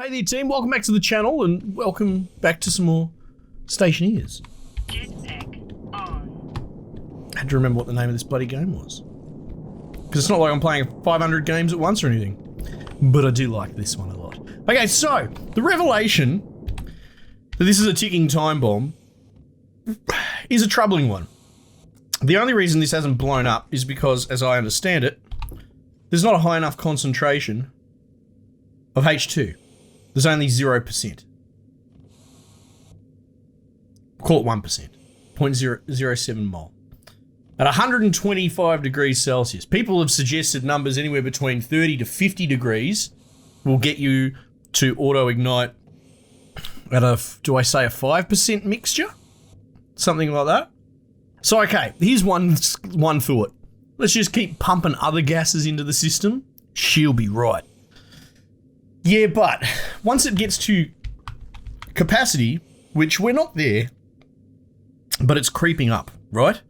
Hey there team, welcome back to the channel and welcome back to some more Stationeers. I had to remember what the name of this bloody game was. Because it's not like I'm playing 500 games at once or anything. But I do like this one a lot. Okay, so, the revelation that this is a ticking time bomb is a troubling one. The only reason this hasn't blown up is because, as I understand it, there's not a high enough concentration of H2. There's only 0%. Call it 1%. 0.007 mole. At 125 degrees Celsius, people have suggested numbers anywhere between 30 to 50 degrees will get you to auto-ignite at a, do I say a 5% mixture? Something like that. So, okay, here's one thought. Let's just keep pumping other gases into the system. She'll be right. Yeah, but once it gets to capacity, which we're not there, but it's creeping up, right?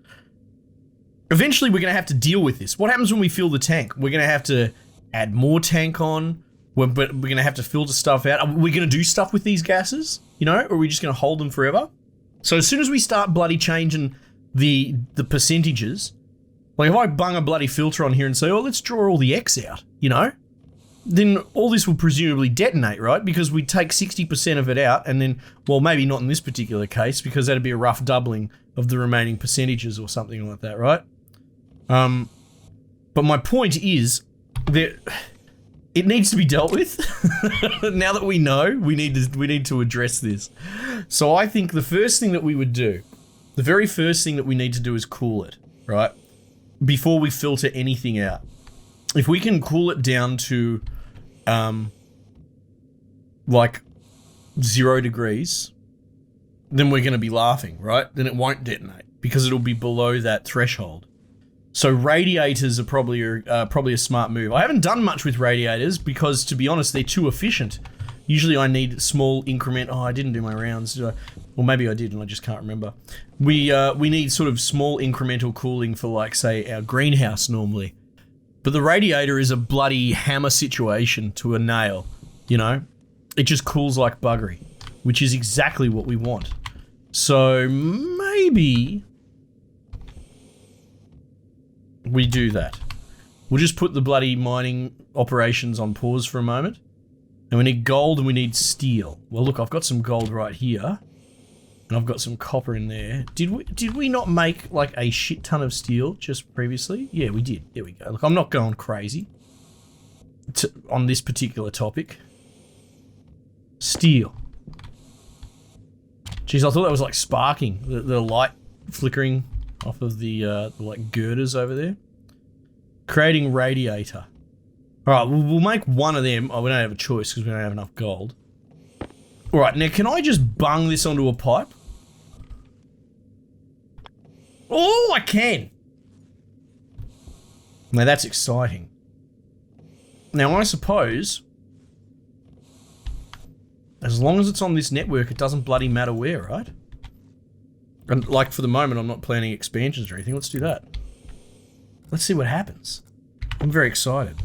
Eventually, we're going to have to deal with this. What happens when we fill the tank? We're going to have to add more tank on. We're going to have to filter stuff out. Are we going to do stuff with these gases? You know, or are we just going to hold them forever? So as soon as we start bloody changing the percentages, like if I bung a bloody filter on here and say, oh, let's draw all the X out, you know, then all this will presumably detonate, right? Because we take 60% of it out and then, well, maybe not in this particular case because that'd be a rough doubling of the remaining percentages or something like that, right? But my point is that it needs to be dealt with. Now that we know, we need to address this. So I think the first thing that we would do, the very first thing that we need to do is cool it, right? Before we filter anything out. If we can cool it down to, like 0 degrees, then we're going to be laughing, right? Then it won't detonate because it'll be below that threshold. So radiators are probably a smart move. I haven't done much with radiators because, to be honest, they're too efficient. Usually I need small increment. Oh, I didn't do my rounds, did I? Or maybe I did and I just can't remember. We need sort of small incremental cooling for, like, say, our greenhouse normally. But the radiator is a bloody hammer situation to a nail, you know? It just cools like buggery, which is exactly what we want. So maybe we do that. We'll just put the bloody mining operations on pause for a moment. And we need gold and we need steel. Well, look, I've got some gold right here. And I've got some copper in there. Did we not make like a shit ton of steel just previously? Yeah, we did. There we go. Look, I'm not going crazy on this particular topic. Steel. Jeez, I thought that was like sparking. The light flickering off of the like girders over there. Creating radiator. All right, we'll make one of them. Oh, we don't have a choice because we don't have enough gold. All right, now can I just bung this onto a pipe? Oh, I can. Now that's exciting. Now I suppose, as long as it's on this network, it doesn't bloody matter where, right? And like for the moment, I'm not planning expansions or anything. Let's do that. Let's see what happens. I'm very excited.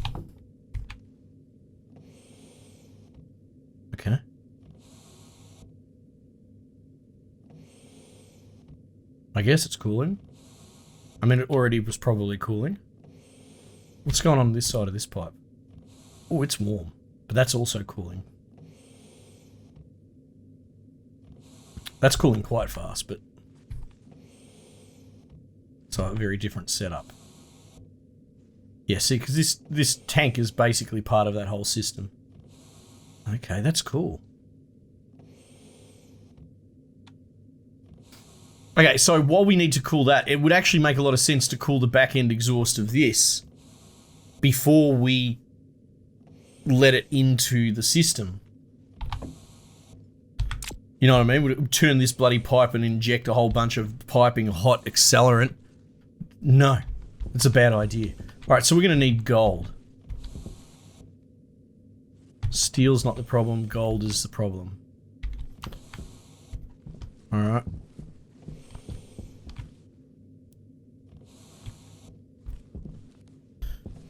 Okay. I guess it's cooling. I mean, it already was probably cooling. What's going on this side of this pipe? Oh, it's warm, but that's also cooling. That's cooling quite fast, but it's a very different setup. Yeah, see, because this tank is basically part of that whole system. Okay, that's cool. Okay, so while we need to cool that, it would actually make a lot of sense to cool the back-end exhaust of this before we let it into the system. You know what I mean? Would it turn this bloody pipe and inject a whole bunch of piping hot accelerant? No, it's a bad idea. All right, so we're going to need gold. Steel's not the problem, gold is the problem. All right.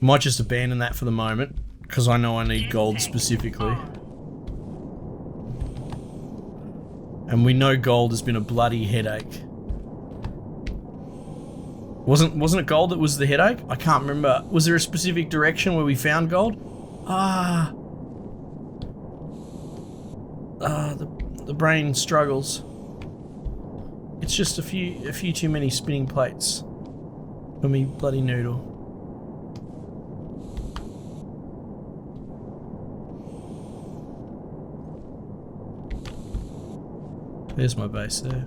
Might just abandon that for the moment, because I know I need gold specifically. And we know gold has been a bloody headache. Wasn't it gold that was the headache? I can't remember. Was there a specific direction where we found gold? The brain struggles. It's just a few too many spinning plates for me bloody noodle. There's my base there.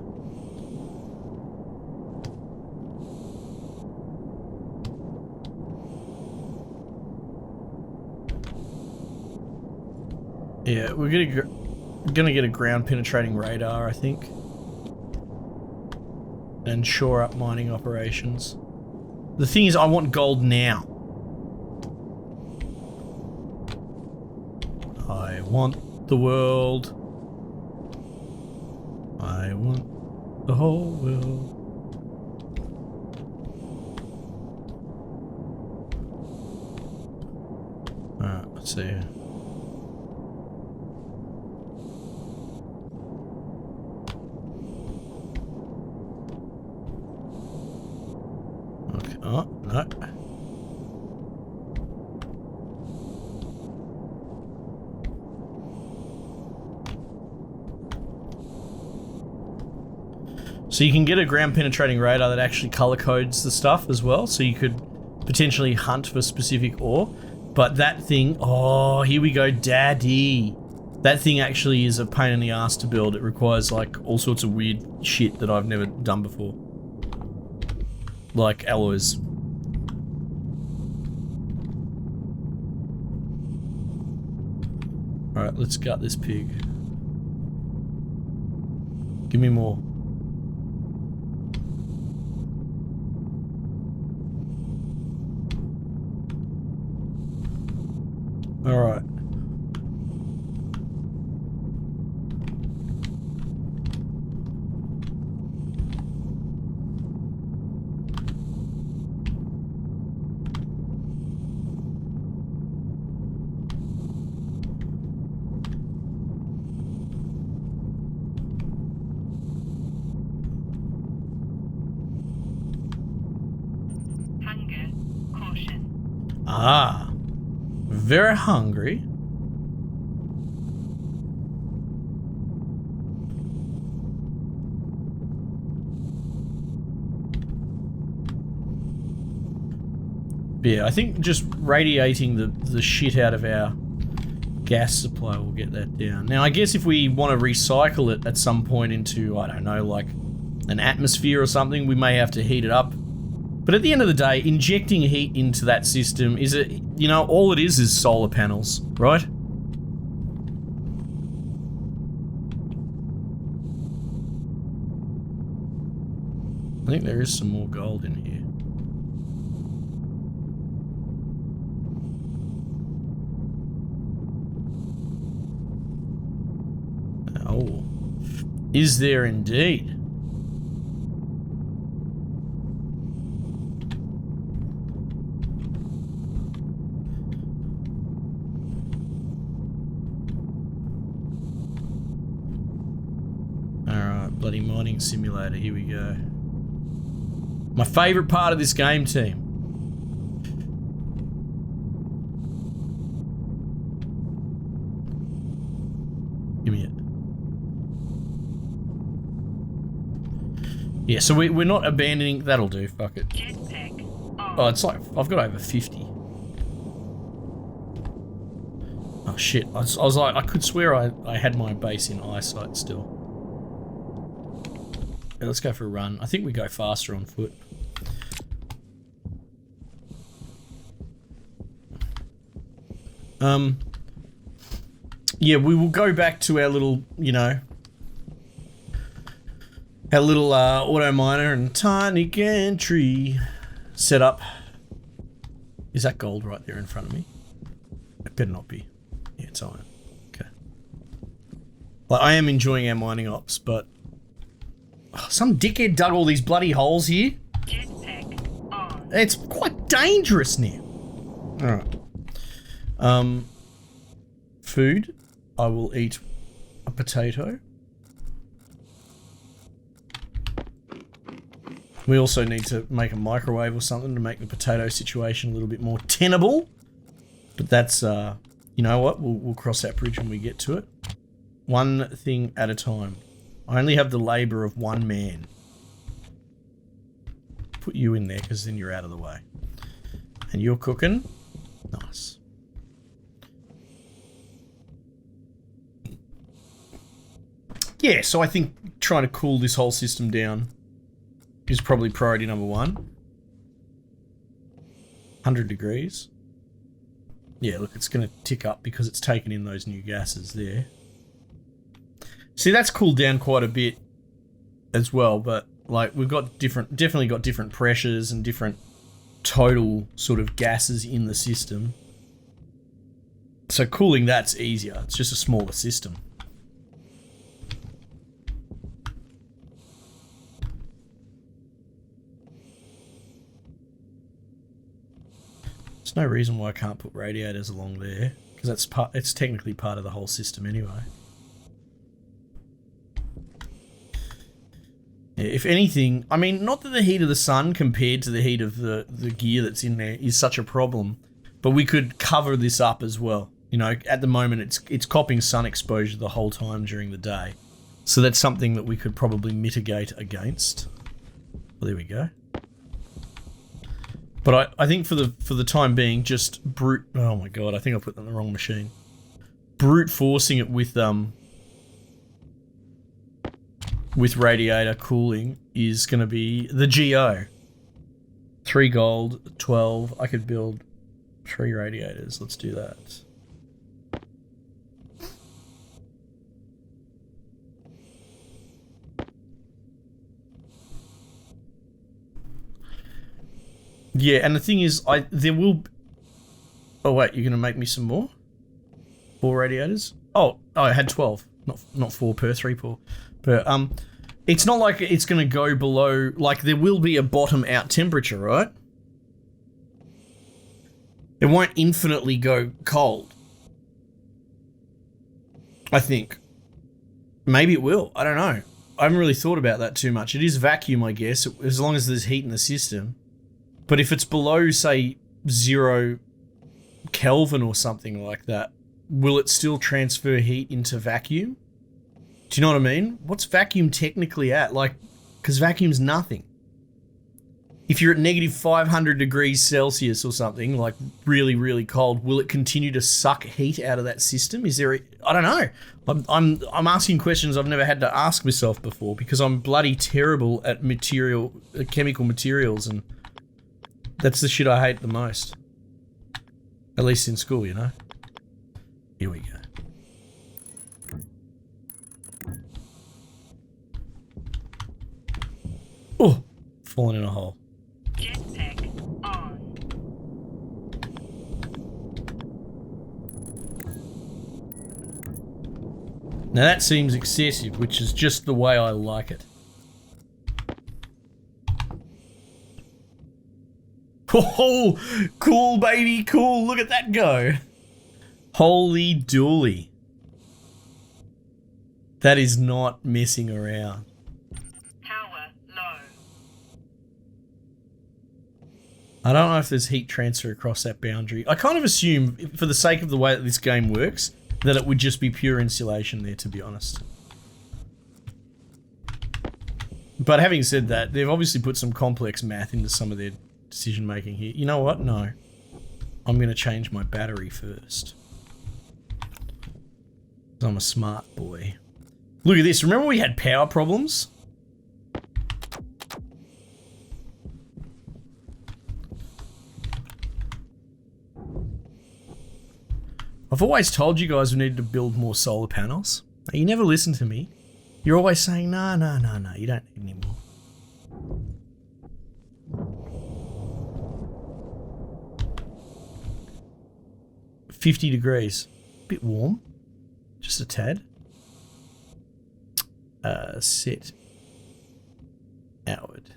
Yeah, we're gonna get a ground penetrating radar, I think, and shore up mining operations. The thing is, I want gold now. I want the world. I want the whole world. Alright, let's see here. Okay, oh, no. So you can get a ground penetrating radar that actually color codes the stuff as well, so you could potentially hunt for specific ore. But that thing, oh, here we go, daddy. That thing actually is a pain in the ass to build. It requires like all sorts of weird shit that I've never done before. Like alloys. Alright, let's gut this pig. Give me more. Alright. Hunger, caution. Ah. Very hungry. Yeah, I think just radiating the shit out of our gas supply will get that down. Now, I guess if we want to recycle it at some point into, I don't know, like an atmosphere or something, we may have to heat it up. But at the end of the day, injecting heat into that system is all it is solar panels, right? I think there is some more gold in here. Oh, is there indeed? Bloody mining simulator, here we go. My favourite part of this game, team. Give me it. Yeah, so we're not abandoning... That'll do, fuck it. Oh, it's like... I've got over 50. Oh shit, I was like... I could swear I had my base in eyesight still. Yeah, let's go for a run. I think we go faster on foot. Yeah, we will go back to our little, our little auto miner and tiny gantry setup. Is that gold right there in front of me? It better not be. Yeah, it's iron. Okay. Well, I am enjoying our mining ops, but some dickhead dug all these bloody holes here. It's quite dangerous now. Alright. Food. I will eat a potato. We also need to make a microwave or something to make the potato situation a little bit more tenable. But that's, you know what? We'll cross that bridge when we get to it. One thing at a time. I only have the labor of one man. Put you in there because then you're out of the way. And you're cooking. Nice. Yeah, so I think trying to cool this whole system down is probably priority number 1. 100 degrees. Yeah, look, it's going to tick up because it's taken in those new gases there. See, that's cooled down quite a bit as well, but like we've got definitely got different pressures and different total sort of gases in the system. So cooling that's easier. It's just a smaller system. There's no reason why I can't put radiators along there, because it's technically part of the whole system anyway. Yeah, if anything, I mean, not that the heat of the sun compared to the heat of the gear that's in there is such a problem, but we could cover this up as well. You know, at the moment it's copping sun exposure the whole time during the day. So that's something that we could probably mitigate against. Well, there we go. But I think for the time being, just brute... Oh my god, I think I put that in the wrong machine. Brute forcing it with radiator cooling is going to be the GO. 3 gold, 12. I could build 3 radiators. Let's do that. Yeah, and the thing is, there will... Oh wait, you're going to make me some more? 4 radiators? Oh, I had 12. Not 4 per, 3 per. But, it's not like it's going to go below... Like, there will be a bottom out temperature, right? It won't infinitely go cold. I think. Maybe it will. I don't know. I haven't really thought about that too much. It is vacuum, I guess, as long as there's heat in the system. But if it's below, say, 0 Kelvin or something like that, will it still transfer heat into vacuum? Do you know what I mean? What's vacuum technically at? Like, because vacuum's nothing. If you're at negative 500 degrees Celsius or something, like really, really cold, will it continue to suck heat out of that system? Is there I don't know. I'm asking questions I've never had to ask myself before because I'm bloody terrible at chemical materials, and that's the shit I hate the most. At least in school, you know? Here we go. Oh, fallen in a hole. Jetpack on. Now that seems excessive, which is just the way I like it. Oh, cool, baby, cool. Look at that go. Holy dooly. That is not messing around. Power low. I don't know if there's heat transfer across that boundary. I kind of assume, for the sake of the way that this game works, that it would just be pure insulation there, to be honest. But having said that, they've obviously put some complex math into some of their decision making here. You know what? No. I'm going to change my battery first. I'm a smart boy. Look at this. Remember we had power problems? I've always told you guys we needed to build more solar panels. You never listen to me. You're always saying, no, you don't need any more. 50 degrees. Bit warm. Just a tad. Set. Outward.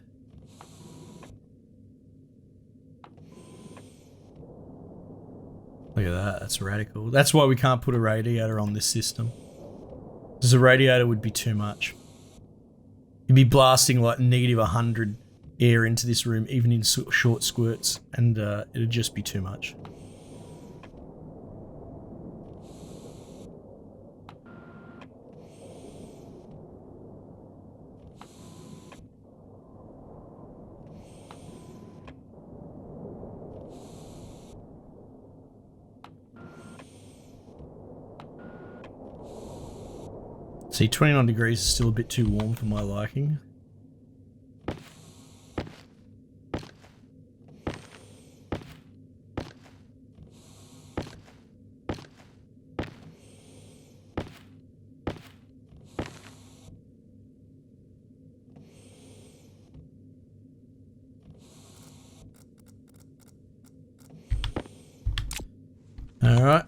Look at that. That's radical. That's why we can't put a radiator on this system. Because a radiator would be too much. You'd be blasting like negative 100 air into this room, even in short squirts, and it'd just be too much. See, 29 degrees is still a bit too warm for my liking. All right.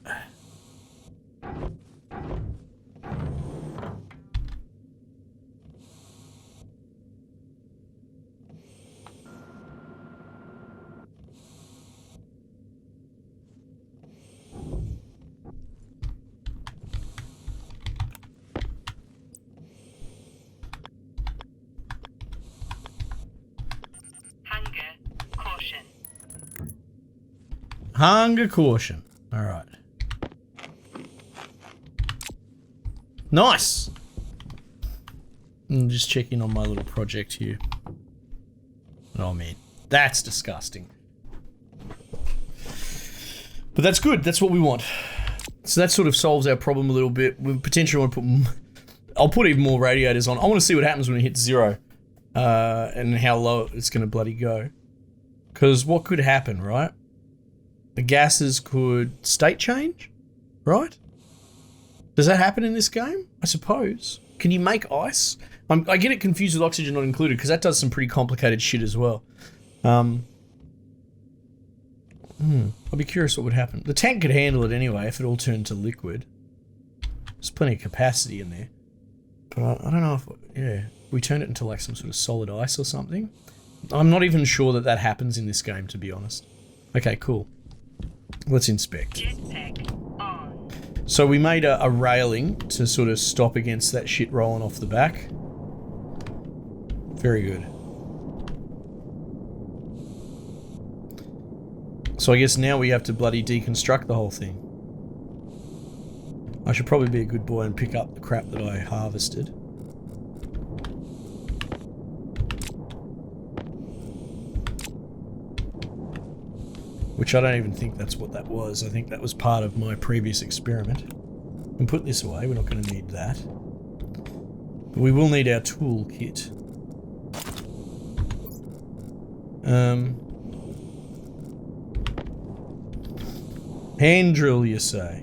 Hunger caution. All right. Nice. I'm just checking on my little project here. Oh man, that's disgusting. But that's good. That's what we want. So that sort of solves our problem a little bit. We potentially want to put. I'll put even more radiators on. I want to see what happens when it hits 0, and how low it's going to bloody go. Because what could happen, right? The gases could state change, right? Does that happen in this game? I suppose. Can you make ice? I get it confused with oxygen not included, because that does some pretty complicated shit as well. I'll be curious what would happen. The tank could handle it anyway if it all turned to liquid. There's plenty of capacity in there. But I don't know if, yeah, we turned it into like some sort of solid ice or something. I'm not even sure that that happens in this game, to be honest. Okay, cool. Let's inspect. Jetpack on. So we made a railing to sort of stop against that shit rolling off the back. Very good. So I guess now we have to bloody deconstruct the whole thing. I should probably be a good boy and pick up the crap that I harvested. Which I don't even think that's what that was. I think that was part of my previous experiment. And put this away, we're not going to need that. But we will need our tool kit. Hand drill, you say?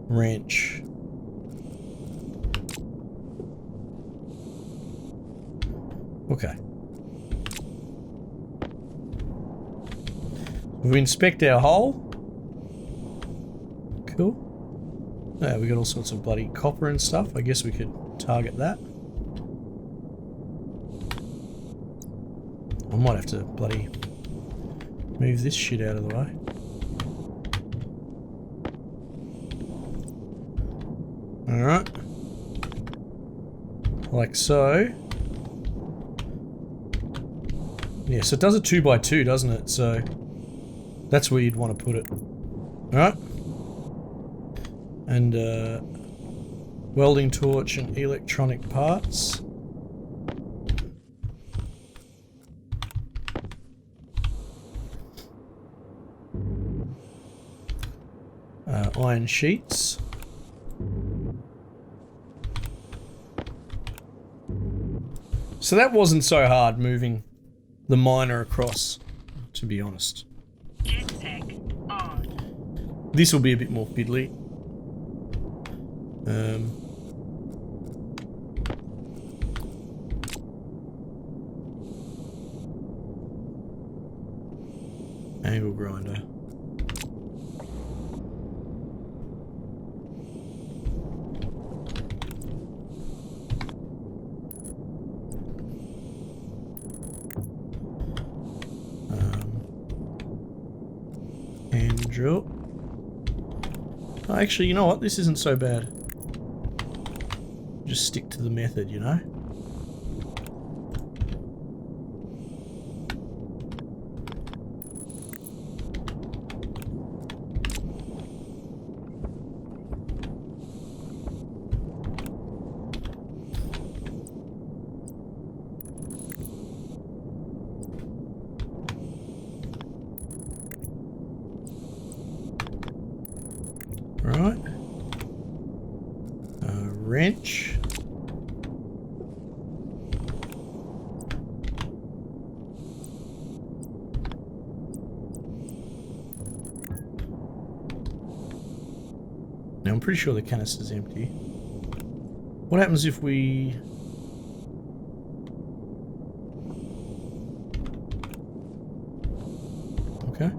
Wrench. Okay. We inspect our hole. Cool. Yeah, we got all sorts of bloody copper and stuff. I guess we could target that. I might have to bloody move this shit out of the way. Alright. Like so. Yeah, so it does a 2x2, doesn't it? So that's where you'd want to put it. Alright. And welding torch and electronic parts. Iron sheets. So that wasn't so hard moving the miner across, to be honest. Jetpack on. This will be a bit more fiddly. Angle grinder. Hand drill. Oh, actually, you know what? This isn't so bad. Just stick to the method, you know? Right. Wrench. Now I'm pretty sure the canister's empty. What happens if we... Okay.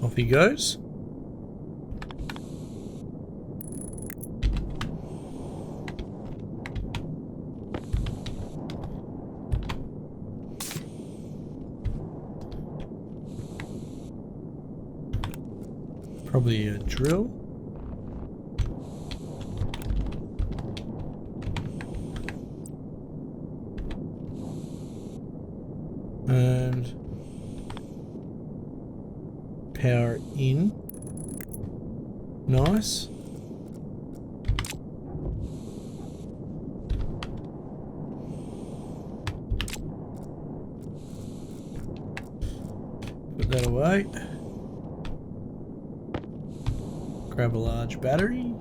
Off he goes. Probably a drill. And power in. Nice. Put that away. Grab a large battery.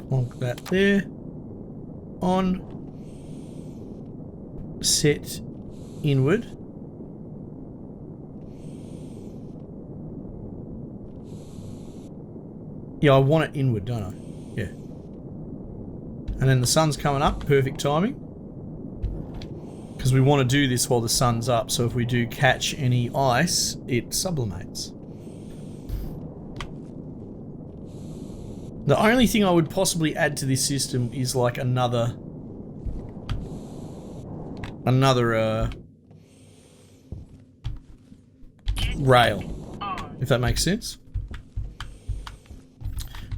Plonk that there. On. Set inward. Yeah, I want it inward, don't I? Yeah. And then the sun's coming up. Perfect timing. Because we want to do this while the sun's up. So if we do catch any ice, it sublimates. The only thing I would possibly add to this system is like another rail, if that makes sense.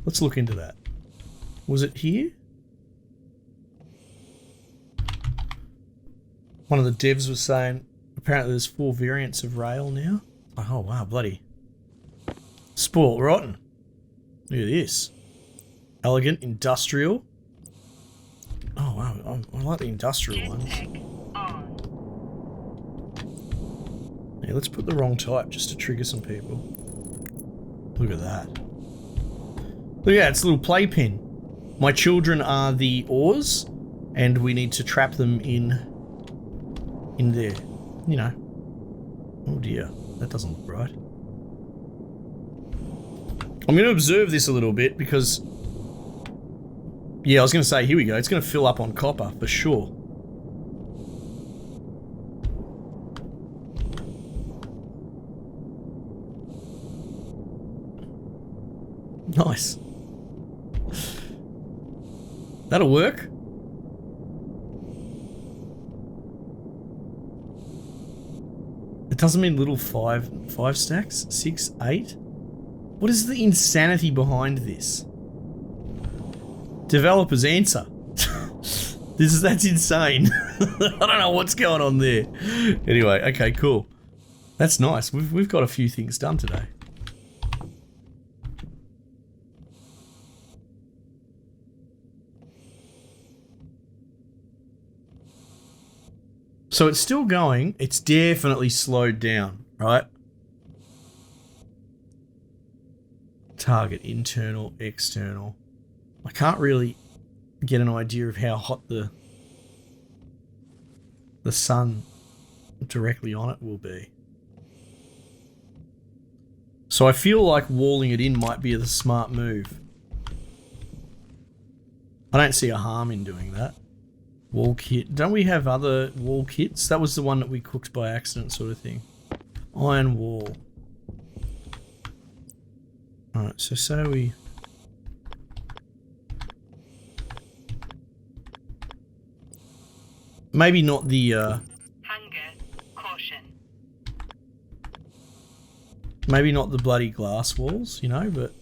Let's look into that. Was it here? One of the devs was saying apparently there's 4 variants of rail now. Oh wow, bloody spoiled rotten. Look at this. Elegant, industrial. Oh wow, I like the industrial ones. Yeah, let's put the wrong type just to trigger some people. Look at that. Look at that, it's a little playpen. My children are the oars, and we need to trap them in there. You know. Oh dear, that doesn't look right. I'm going to observe this a little bit because... Yeah, I was going to say, here we go. It's going to fill up on copper, for sure. Nice. That'll work. It doesn't mean little five stacks? 6, 8? What is the insanity behind this? Developers answer. That's insane. I don't know what's going on there. Anyway, okay, cool. That's nice. We've got a few things done today. So it's still going. It's definitely slowed down, right? Target, internal, external. I can't really get an idea of how hot the sun directly on it will be. So I feel like walling it in might be the smart move. I don't see a harm in doing that. Wall kit. Don't we have other wall kits? That was the one that we cooked by accident sort of thing. Iron wall. Alright, so say we... Maybe not the, Hunger, caution. Maybe not the bloody glass walls, you know, but...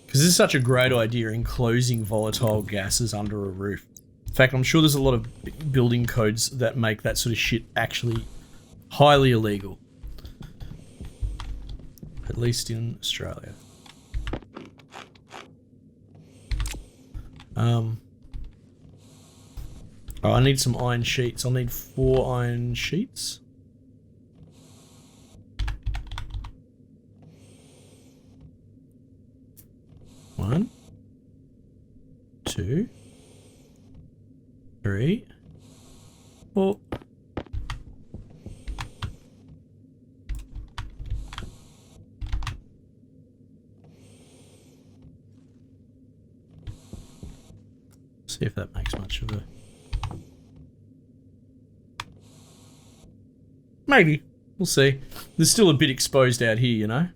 Because this is such a great idea, enclosing volatile gases under a roof. In fact, I'm sure there's a lot of building codes that make that sort of shit actually highly illegal. At least in Australia. Oh, I need some iron sheets. I'll need 4 iron sheets. One, 2, 3, 4. See if that makes much of a... Maybe. We'll see. There's still a bit exposed out here, you know?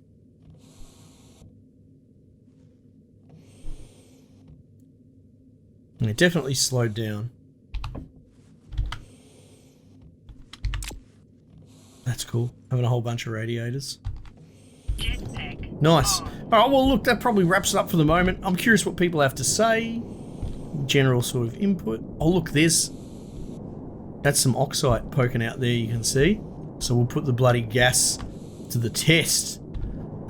And it definitely slowed down. That's cool. Having a whole bunch of radiators. Nice. Alright, well look, that probably wraps it up for the moment. I'm curious what people have to say. General sort of input. Oh look, that's some oxide poking out there, you can see. So we'll put the bloody gas to the test.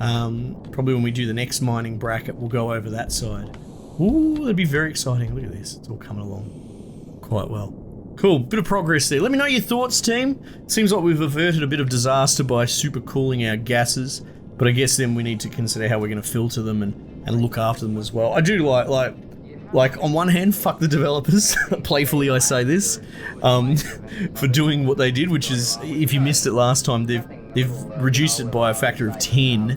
Probably when we do the next mining bracket, we'll go over that side. Ooh, that'd be very exciting. Look at this. It's all coming along quite well. Cool. Bit of progress there. Let me know your thoughts, team. Seems like we've averted a bit of disaster by super cooling our gases, but I guess then we need to consider how we're going to filter them and look after them as well. I do like on one hand, fuck the developers. Playfully, I say this for doing what they did, which is, if you missed it last time, they've reduced it by a factor of 10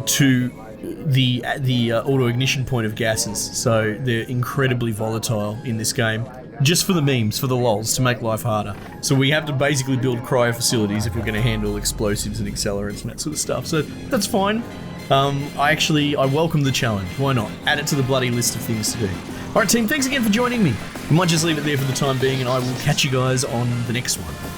to the auto ignition point of gases. So they're incredibly volatile in this game, just for the memes, for the lols, to make life harder. So we have to basically build cryo facilities if we're going to handle explosives and accelerants and that sort of stuff. So that's fine. I welcome the challenge. Why not? Add it to the bloody list of things to do. Alright team, thanks again for joining me. We might just leave it there for the time being, and I will catch you guys on the next one.